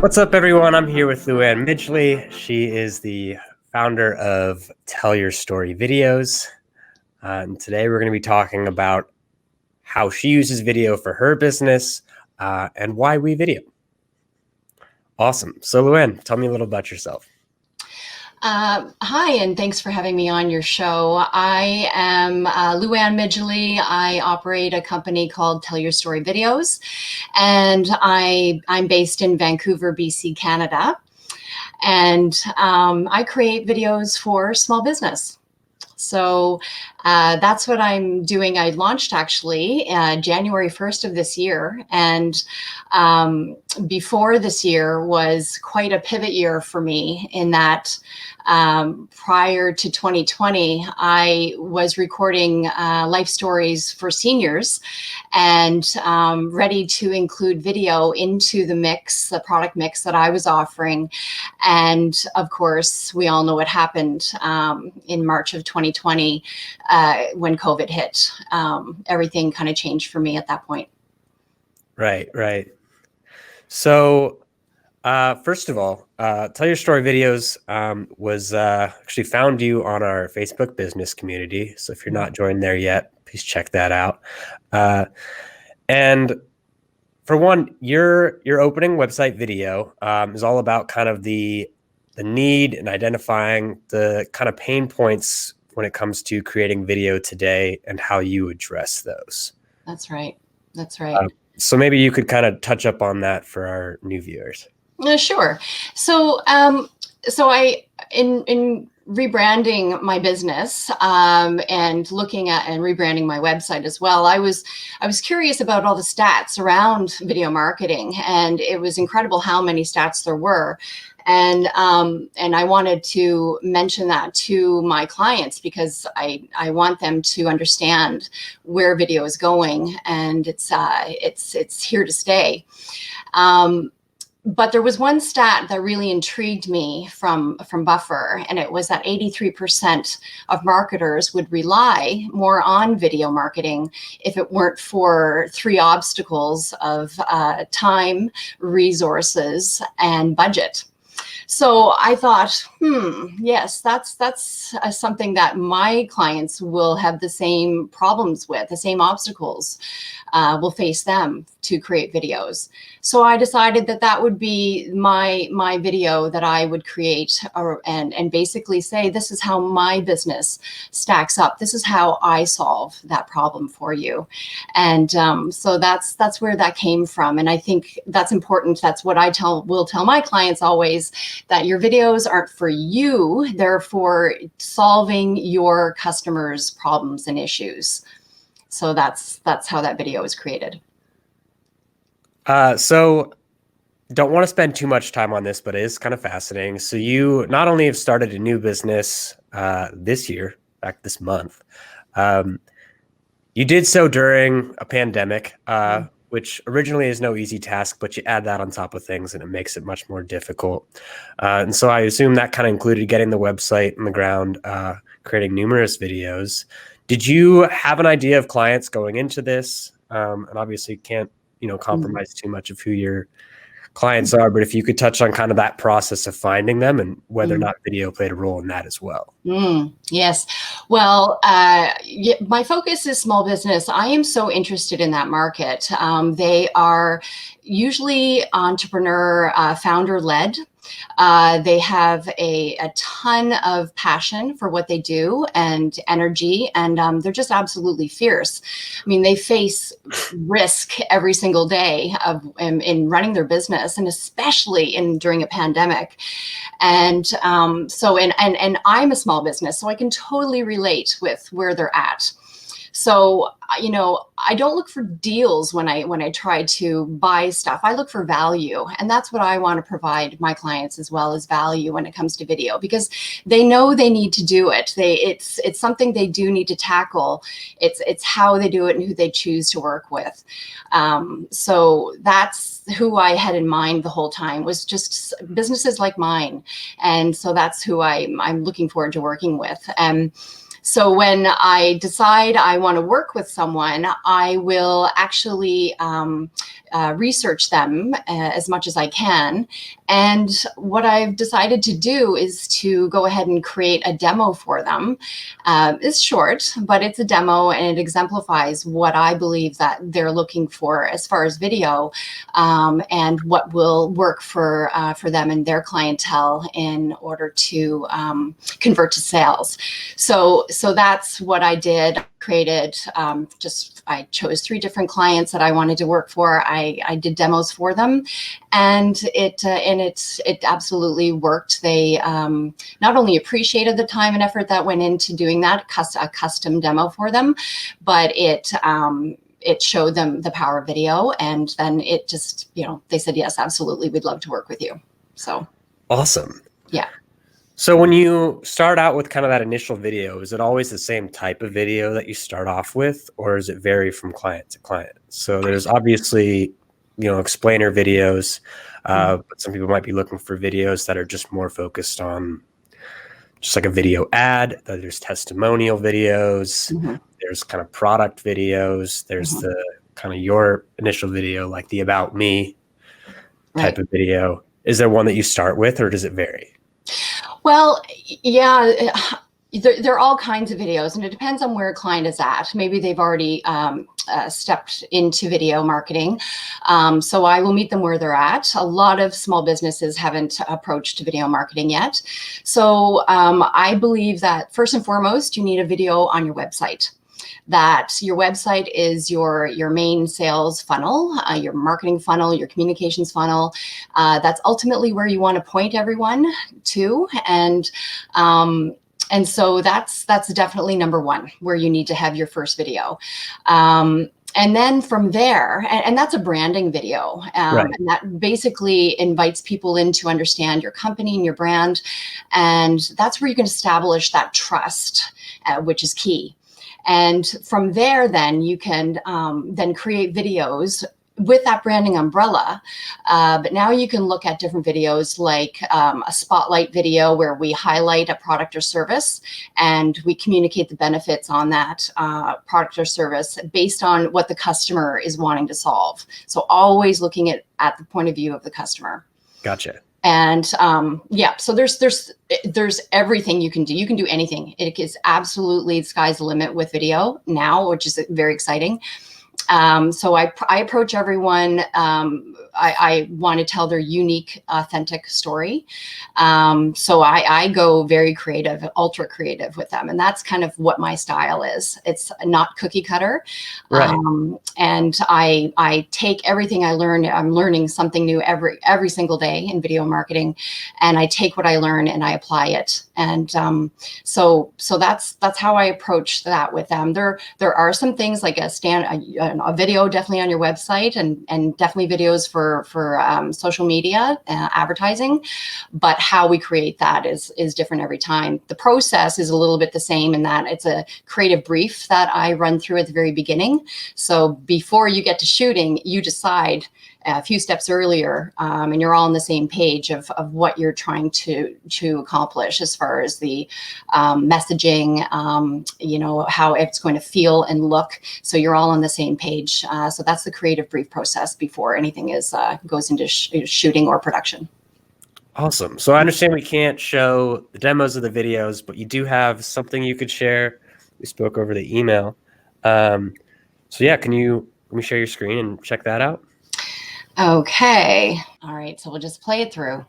What's up, everyone? I'm here with Luann Midgley. She is the founder of Tell Your Story Videos. And today we're going to be talking about how she uses video for her business and why WeVideo. Awesome. So Luann, tell me a little about yourself. Hi, and thanks for having me on your show. I am Luann Midgley. I operate a company called Tell Your Story Videos, and I'm based in Vancouver, BC, Canada. And I create videos for small business. So that's what I'm doing. I launched actually January 1st of this year. And before this year was quite a pivot year for me in that prior to 2020, I was recording life stories for seniors and ready to include video into the mix, the product mix that I was offering. And of course, we all know what happened in March of 2020 when COVID hit. Everything kind of changed for me at that point. Right. So first of all, Tell Your Story Videos was actually found you on our Facebook business community. So if you're not joined there yet, please check that out. And for one, your opening website video is all about kind of the need and identifying the kind of pain points when it comes to creating video today and how you address those. That's right. So maybe you could kind of touch up on that for our new viewers. Sure. So, in rebranding my business and looking at and rebranding my website as well, I was curious about all the stats around video marketing, and it was incredible how many stats there were. And I wanted to mention that to my clients because I want them to understand where video is going, and it's here to stay. But there was one stat that really intrigued me from Buffer, and it was that 83% of marketers would rely more on video marketing if it weren't for three obstacles of time, resources, and budget. So I thought, yes, that's something that my clients will have the same problems with, the same obstacles will face them to create videos. So I decided that that would be my video that I would create and basically say, this is how my business stacks up. This is how I solve that problem for you. And so that's where that came from. And I think that's important. That's what I will tell my clients always, that your videos aren't for you. They're for solving your customers' problems and issues. So that's how that video was created. So don't want to spend too much time on this, but it is kind of fascinating. So you not only have started a new business this year, in fact, this month, you did so during a pandemic, which originally is no easy task, but you add that on top of things and it makes it much more difficult. And so I assume that kind of included getting the website on the ground, creating numerous videos. Did you have an idea of clients going into this? And obviously can't, compromise too much of who your clients are, but if you could touch on kind of that process of finding them and whether or not video played a role in that as well. Yes. Well, my focus is small business. I am so interested in that market. They are usually entrepreneur, founder-led. They have a ton of passion for what they do and energy, and they're just absolutely fierce. I mean, they face risk every single day in running their business, and especially during a pandemic. And and I'm a small business, so I can totally relate with where they're at. So, I don't look for deals when I try to buy stuff. I look for value, and that's what I want to provide my clients as well, as value when it comes to video, because they know they need to do it. It's something they do need to tackle. It's how they do it and who they choose to work with. So that's who I had in mind the whole time, was just businesses like mine, and so that's who I'm looking forward to working with. So when I decide I want to work with someone, I will actually research them as much as I can. And what I've decided to do is to go ahead and create a demo for them. It's short, but it's a demo, and it exemplifies what I believe that they're looking for as far as video, and what will work for them and their clientele in order to convert to sales. So that's what I did. Created I chose 3 different clients that I wanted to work for. I did demos for them, and it absolutely worked. They not only appreciated the time and effort that went into doing that, a custom demo for them, but it showed them the power of video, and then it just, they said, yes, absolutely, we'd love to work with you. So awesome. Yeah. So when you start out with kind of that initial video, is it always the same type of video that you start off with, or does it vary from client to client? So there's obviously, explainer videos, but some people might be looking for videos that are just more focused on just like a video ad. There's testimonial videos. There's kind of product videos. There's the kind of your initial video, like the about me type of video. Is there one that you start with, or does it vary? Well, yeah, there are all kinds of videos, and it depends on where a client is at. Maybe they've already stepped into video marketing. So I will meet them where they're at. A lot of small businesses haven't approached video marketing yet. So I believe that first and foremost, you need a video on your website. That your website is your main sales funnel, your marketing funnel, your communications funnel. That's ultimately where you want to point everyone to. And so that's definitely number one, where you need to have your first video. And then from there, and that's a branding video, and that basically invites people in to understand your company and your brand. And that's where you can establish that trust, which is key. And from there, then you can then create videos with that branding umbrella. But now you can look at different videos, like a spotlight video where we highlight a product or service, and we communicate the benefits on that product or service based on what the customer is wanting to solve. So always looking at the point of view of the customer. Gotcha. And so there's everything you can do. You can do anything. It is absolutely the sky's the limit with video now, which is very exciting. So I approach everyone. I want to tell their unique, authentic story. So I go very creative, ultra creative with them. And that's kind of what my style is. It's not cookie cutter. Right. And I take everything I learn. I'm learning something new every single day in video marketing. And I take what I learn and I apply it. And so that's how I approach that with them. There are some things like a video definitely on your website, and definitely videos for social media advertising, but how we create that is different every time. The process is a little bit the same in that it's a creative brief that I run through at the very beginning. So before you get to shooting, you decide a few steps earlier, and you're all on the same page of what you're trying to accomplish as far as the messaging, how it's going to feel and look. So you're all on the same page. So that's the creative brief process before anything goes into shooting or production. Awesome. So I understand we can't show the demos of the videos, but you do have something you could share. We spoke over the email. So yeah, let me share your screen and check that out? Okay. All right. So we'll just play it through.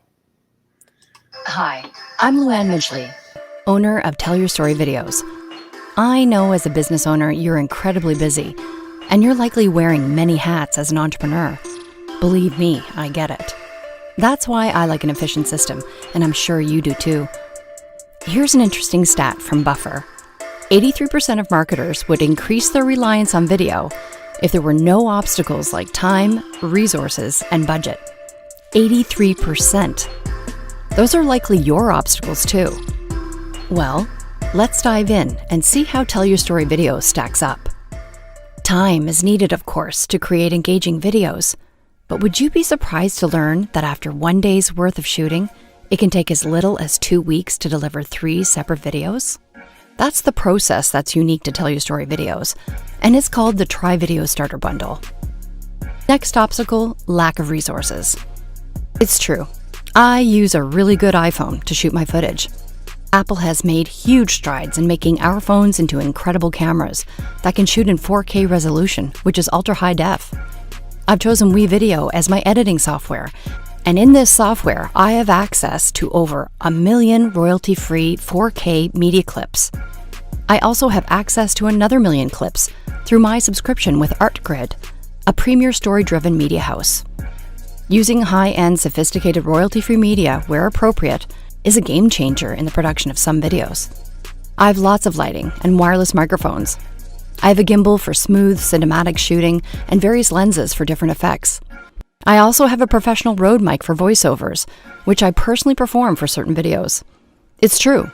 Hi, I'm Luann Midgley, owner of Tell Your Story Videos. I know as a business owner, you're incredibly busy, and you're likely wearing many hats as an entrepreneur. Believe me, I get it. That's why I like an efficient system, and I'm sure you do too. Here's an interesting stat from Buffer. 83% of marketers would increase their reliance on video if there were no obstacles like time, resources, and budget. 83%. Those are likely your obstacles too. Well, let's dive in and see how Tell Your Story Video stacks up. Time is needed, of course, to create engaging videos. But would you be surprised to learn that after 1 day's worth of shooting, it can take as little as 2 weeks to deliver 3 separate videos? That's the process that's unique to Tell Your Story videos, and it's called the Try Video Starter Bundle. Next obstacle, lack of resources. It's true. I use a really good iPhone to shoot my footage. Apple has made huge strides in making our phones into incredible cameras that can shoot in 4K resolution, which is ultra high def. I've chosen WeVideo as my editing software, and in this software, I have access to over 1 million royalty-free 4K media clips. I also have access to another 1 million clips through my subscription with ArtGrid, a premier story-driven media house. Using high-end, sophisticated royalty-free media where appropriate is a game changer in the production of some videos. I have lots of lighting and wireless microphones. I have a gimbal for smooth cinematic shooting and various lenses for different effects. I also have a professional Rode mic for voiceovers, which I personally perform for certain videos. It's true.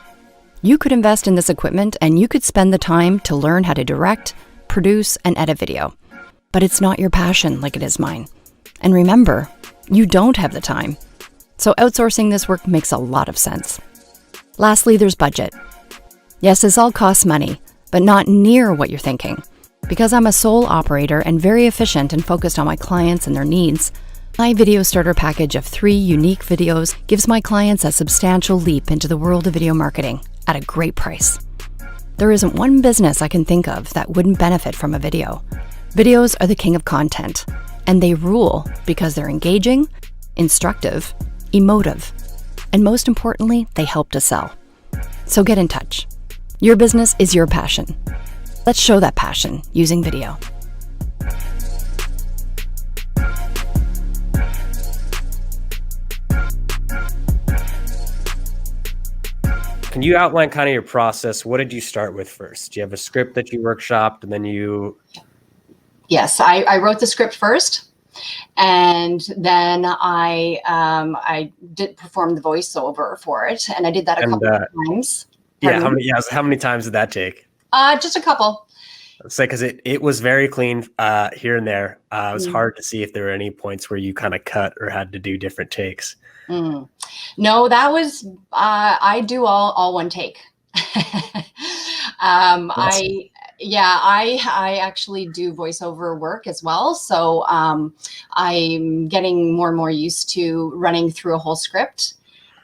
You could invest in this equipment and you could spend the time to learn how to direct, produce, and edit video. But it's not your passion like it is mine. And remember, you don't have the time. So outsourcing this work makes a lot of sense. Lastly, there's budget. Yes, this all costs money, but not near what you're thinking. Because I'm a sole operator and very efficient and focused on my clients and their needs, my video starter package of 3 unique videos gives my clients a substantial leap into the world of video marketing at a great price. There isn't one business I can think of that wouldn't benefit from a video. Videos are the king of content, and they rule because they're engaging, instructive, emotive, and most importantly, they help to sell. So get in touch. Your business is your passion. Let's show that passion using video. Can you outline kind of your process? What did you start with first? Do you have a script that you workshopped and then you... Yes, I wrote the script first, and then I did perform the voiceover for it, and I did that a couple of times. Yeah, how many times did that take? Just a couple. It's like, because it was very clean here and there. It was hard to see if there were any points where you kind of cut or had to do different takes. No, that was I do all one take. Awesome. I actually do voiceover work as well. So I'm getting more and more used to running through a whole script.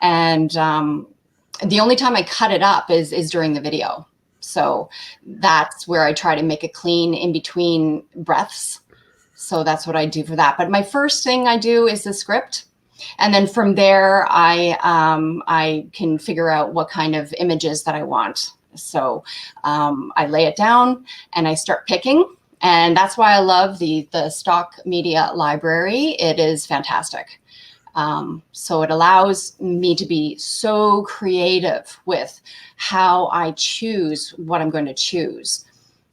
And the only time I cut it up is during the video. So that's where I try to make it clean in between breaths. So that's what I do for that. But my first thing I do is the script. And then from there, I can figure out what kind of images that I want. So I lay it down and I start picking. And that's why I love the stock media library. It is fantastic. So it allows me to be so creative with how I choose what I'm going to choose.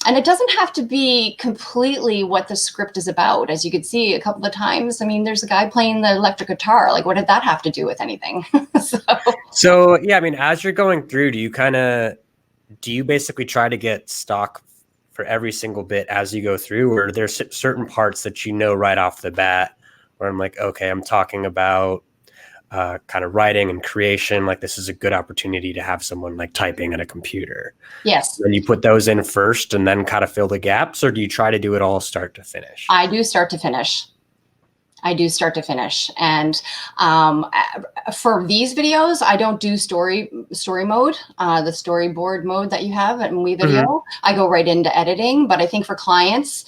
And it doesn't have to be completely what the script is about. As you could see a couple of times, I mean, there's a guy playing the electric guitar. Like, what did that have to do with anything? So yeah, I mean, as you're going through, do you basically try to get stock for every single bit as you go through, or are there certain parts that you know right off the bat where I'm like, okay, I'm talking about kind of writing and creation, like this is a good opportunity to have someone like typing at a computer? Yes. And you put those in first and then kind of fill the gaps, or do you try to do it all start to finish? I do start to finish. And for these videos, I don't do story mode, the storyboard mode that you have in WeVideo. I go right into editing. But I think for clients,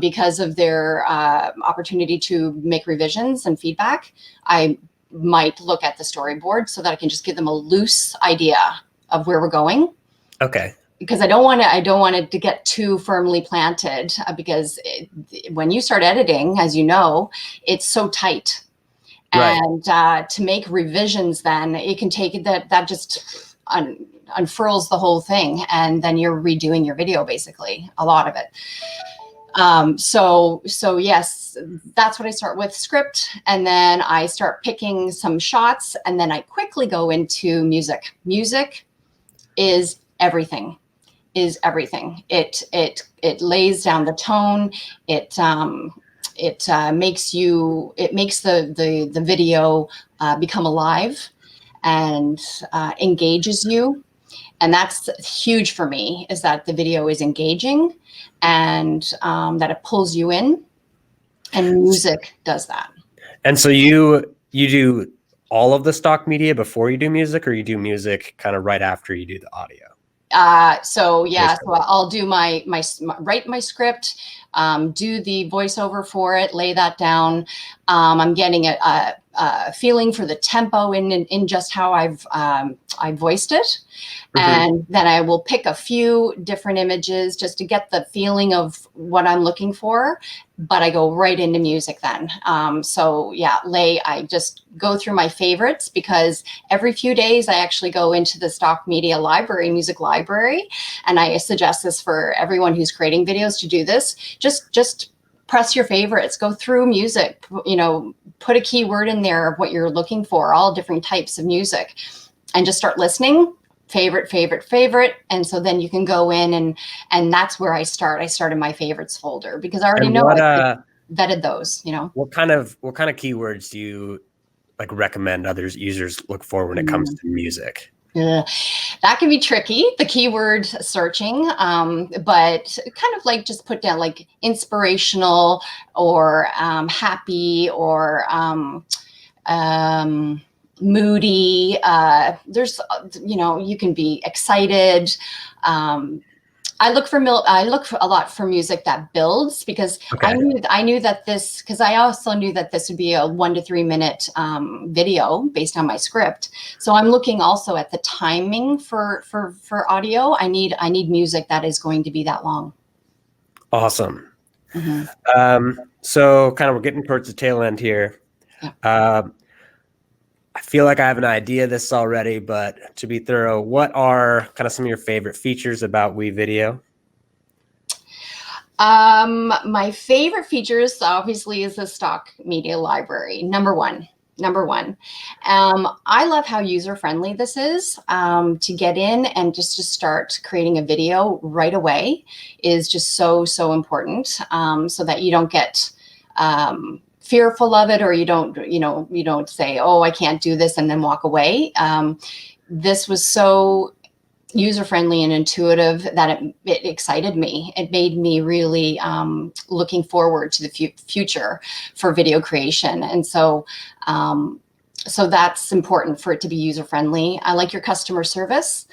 because of their opportunity to make revisions and feedback, I might look at the storyboard so that I can just give them a loose idea of where we're going. Okay. Because I don't want it to get too firmly planted, because when you start editing, as you know, it's so tight. Right. And to make revisions, then it can take that just unfurls the whole thing, and then you're redoing your video, basically, a lot of it. So yes, that's what I start with, script, and then I start picking some shots, and then I quickly go into music. Music is everything. It lays down the tone. It makes the video become alive and engages you. And that's huge for me, is that the video is engaging and that it pulls you in, and music does that. And so you do all of the stock media before you do music, or you do music kind of right after you do the audio? So yeah, so I'll do write my script, do the voiceover for it, lay that down. I'm getting a feeling for the tempo in just how I voiced it. And then I will pick a few different images just to get the feeling of what I'm looking for, but I go right into music then. So yeah, I just go through my favorites, because every few days I actually go into the stock media library, music library, and I suggest this for everyone who's creating videos to do this. Just press your favorites, go through music, put a keyword in there of what you're looking for, all different types of music, and just start listening. Favorite. And so then you can go in and that's where I start. I started my favorites folder, because I already know I vetted those, What kind of keywords do you recommend others users look for when it comes to music? That can be tricky, the keyword searching, but kind of just put down inspirational or happy or moody. There's, you can be excited. I look a lot for music that builds, because I knew that because I also knew that this would be a 1 to 3 minute video based on my script. So I'm looking also at the timing for audio. I need music that is going to be that long. Awesome. So kind of we're getting towards the tail end here. Yeah. I feel like I have an idea of this already, but to be thorough, what are kind of some of your favorite features about WeVideo? My favorite features obviously is the stock media library. Number one. I love how user-friendly this is. To get in and just to start creating a video right away is just so important, so that you don't get fearful of it, or you don't say, oh, I can't do this, and then walk away. This was so user-friendly and intuitive that it excited me. It made me really looking forward to the future for video creation. And so that's important, for it to be user-friendly. I like your customer service.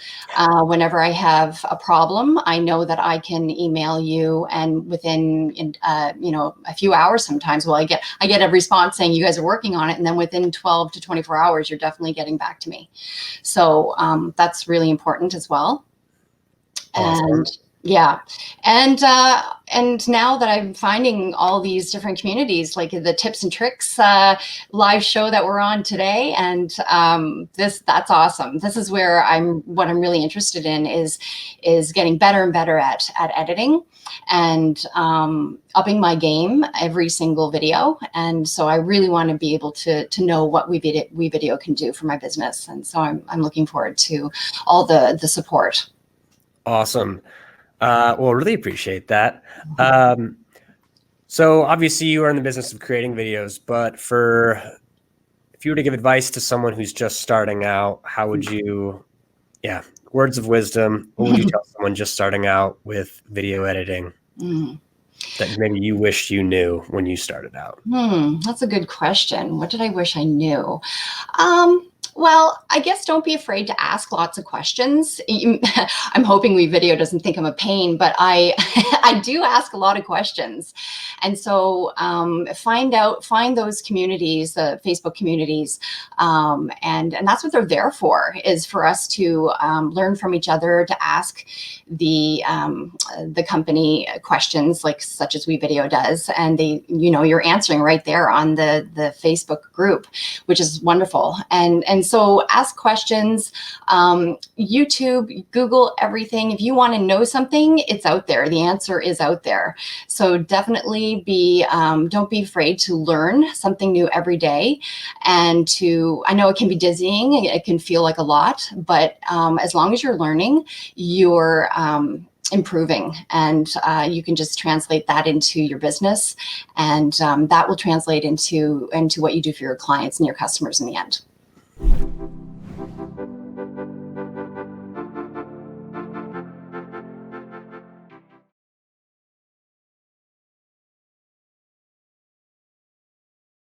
Whenever I have a problem, I know that I can email you, and within a few hours sometimes, I get a response saying you guys are working on it, and then within 12 to 24 hours, you're definitely getting back to me. So that's really important as well. Awesome. And yeah. And now that I'm finding all these different communities, like the tips and tricks live show that we're on today, and that's awesome. This is where what I'm really interested in is getting better and better at editing, and upping my game every single video. And so I really want to be able to know what WeVideo can do for my business. And so I'm looking forward to all the support. Awesome. Well, really appreciate that. So obviously you are in the business of creating videos, but if you were to give advice to someone who's just starting out, how would you, words of wisdom, what would you tell someone just starting out with video editing that maybe you wished you knew when you started out? That's a good question. What did I wish I knew? Well, I guess don't be afraid to ask lots of questions. I'm hoping WeVideo doesn't think I'm a pain, but I do ask a lot of questions. And so find those communities, the Facebook communities, and that's what they're there for, is for us to learn from each other, to ask the company questions, such as WeVideo does, and you're answering right there on the Facebook group, which is wonderful. And so ask questions, YouTube, Google everything. If you want to know something, it's out there. The answer is out there. So definitely don't be afraid to learn something new every day. And I know it can be dizzying, it can feel like a lot, but as long as you're learning, you're improving, and you can just translate that into your business, and that will translate into what you do for your clients and your customers in the end.